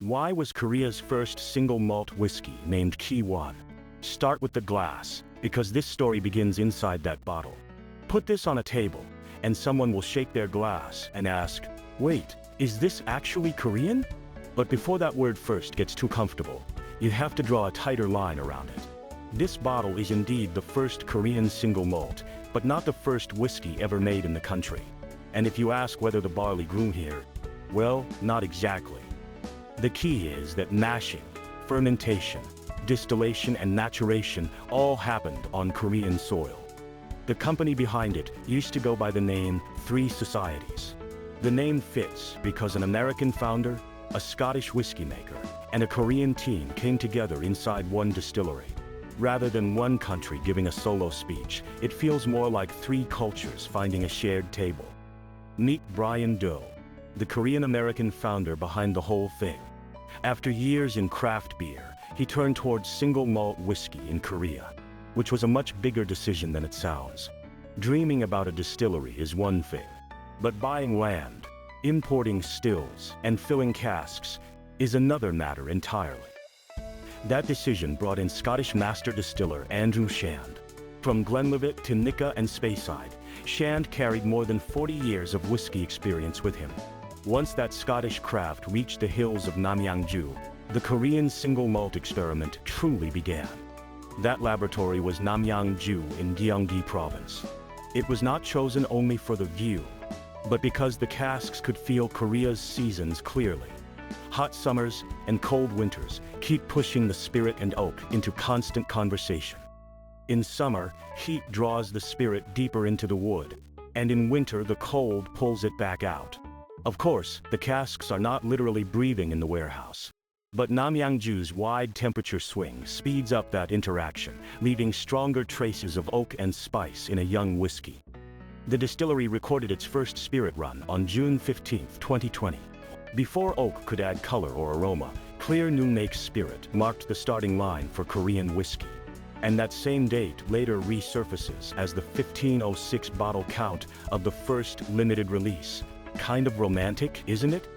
Why was Korea's first single malt whiskey named Ki-1? Start with the glass, because this story begins inside that bottle. Put this on a table, and someone will shake their glass and ask, wait, is this actually Korean? But before that word first gets too comfortable, you have to draw a tighter line around it. This bottle is indeed the first Korean single malt, but not the first whiskey ever made in the country. And if you ask whether the barley grew here, well, not exactly. The key is that mashing, fermentation, distillation and maturation all happened on Korean soil. The company behind it used to go by the name Three Societies. The name fits because an American founder, a Scottish whiskey maker, and a Korean team came together inside one distillery. Rather than one country giving a solo speech, it feels more like three cultures finding a shared table. Meet Brian Doe, the Korean-American founder behind the whole thing. After years in craft beer, he turned towards single malt whiskey in Korea, which was a much bigger decision than it sounds. Dreaming about a distillery is one thing, but buying land, importing stills, and filling casks is another matter entirely. That decision brought in Scottish master distiller Andrew Shand. From Glenlivet to Nikka and Speyside, Shand carried more than 40 years of whiskey experience with him. Once that Scottish craft reached the hills of Namyangju, the Korean single malt experiment truly began. That laboratory was Namyangju in Gyeonggi province. It was not chosen only for the view, but because the casks could feel Korea's seasons clearly. Hot summers and cold winters keep pushing the spirit and oak into constant conversation. In summer, heat draws the spirit deeper into the wood, and in winter the cold pulls it back out. Of course, the casks are not literally breathing in the warehouse. But Namyangju's wide temperature swing speeds up that interaction, leaving stronger traces of oak and spice in a young whiskey. The distillery recorded its first spirit run on June 15, 2020. Before oak could add color or aroma, clear new make spirit marked the starting line for Korean whiskey. And that same date later resurfaces as the 1506 bottle count of the first limited release. Kind of romantic, isn't it?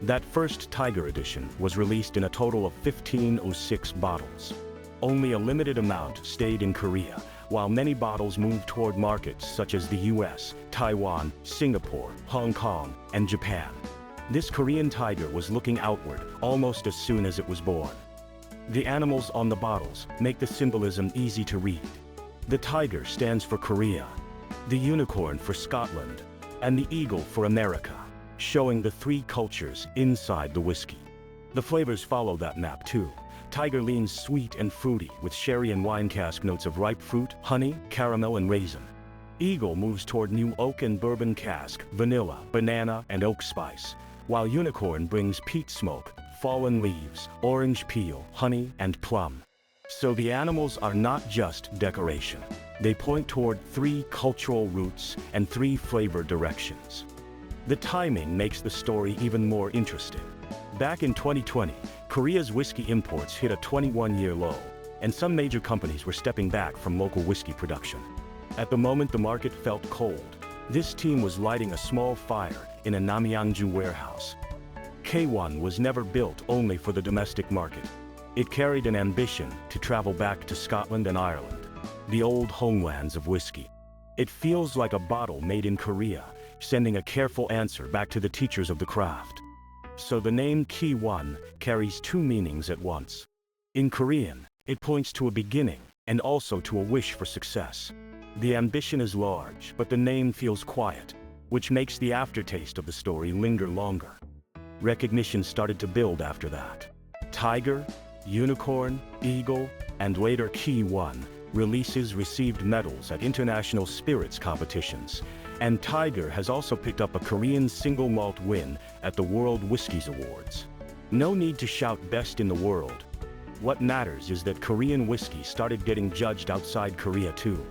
That first Tiger edition was released in a total of 1506 bottles. Only a limited amount stayed in Korea, while many bottles moved toward markets such as the US, Taiwan, Singapore, Hong Kong, and Japan. This Korean tiger was looking outward almost as soon as it was born. The animals on the bottles make the symbolism easy to read. The tiger stands for Korea, the unicorn for Scotland, and the eagle for America, showing the three cultures inside the whiskey. The flavors follow that map too. Tiger leans sweet and fruity with sherry and wine cask notes of ripe fruit, honey, caramel, and raisin. Eagle moves toward new oak and bourbon cask, vanilla, banana, and oak spice, while unicorn brings peat smoke, fallen leaves, orange peel, honey, and plum. So the animals are not just decoration. They point toward three cultural roots and three flavor directions. The timing makes the story even more interesting. Back in 2020, Korea's whiskey imports hit a 21-year low, and some major companies were stepping back from local whiskey production. At the moment the market felt cold, this team was lighting a small fire in a Namyangju warehouse. K1 was never built only for the domestic market. It carried an ambition to travel back to Scotland and Ireland, the old homelands of whiskey. It feels like a bottle made in Korea, sending a careful answer back to the teachers of the craft. So the name Ki-1 carries two meanings at once. In Korean, it points to a beginning and also to a wish for success. The ambition is large, but the name feels quiet, which makes the aftertaste of the story linger longer. Recognition started to build after that. Tiger, unicorn, eagle, and later Ki-1 releases received medals at international spirits competitions, and Tiger has also picked up a Korean single malt win at the World Whiskies Awards. No need to shout best in the world. What matters is that Korean whiskey started getting judged outside Korea too.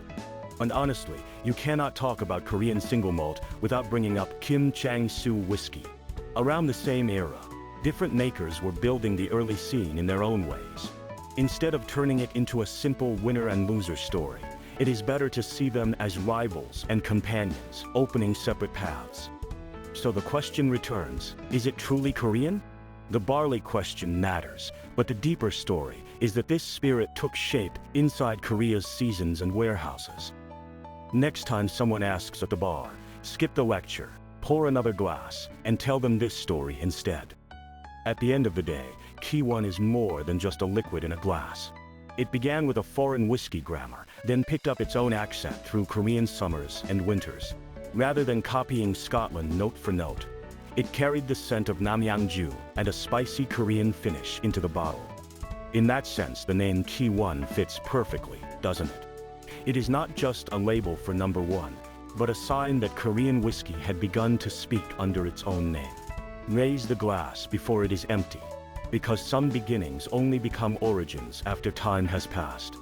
And honestly, you cannot talk about Korean single malt without bringing up Kim Chang-soo whiskey. Around the same era, different makers were building the early scene in their own ways. Instead of turning it into a simple winner and loser story, it is better to see them as rivals and companions, opening separate paths. So the question returns, is it truly Korean? The barley question matters, but the deeper story is that this spirit took shape inside Korea's seasons and warehouses. Next time someone asks at the bar, skip the lecture, pour another glass, and tell them this story instead. At the end of the day, Kiwon is more than just a liquid in a glass. It began with a foreign whiskey grammar, then picked up its own accent through Korean summers and winters. Rather than copying Scotland note for note, it carried the scent of Namyangju and a spicy Korean finish into the bottle. In that sense, the name Kiwon fits perfectly, doesn't it? It is not just a label for number one, but a sign that Korean whiskey had begun to speak under its own name. Raise the glass before it is empty, because some beginnings only become origins after time has passed.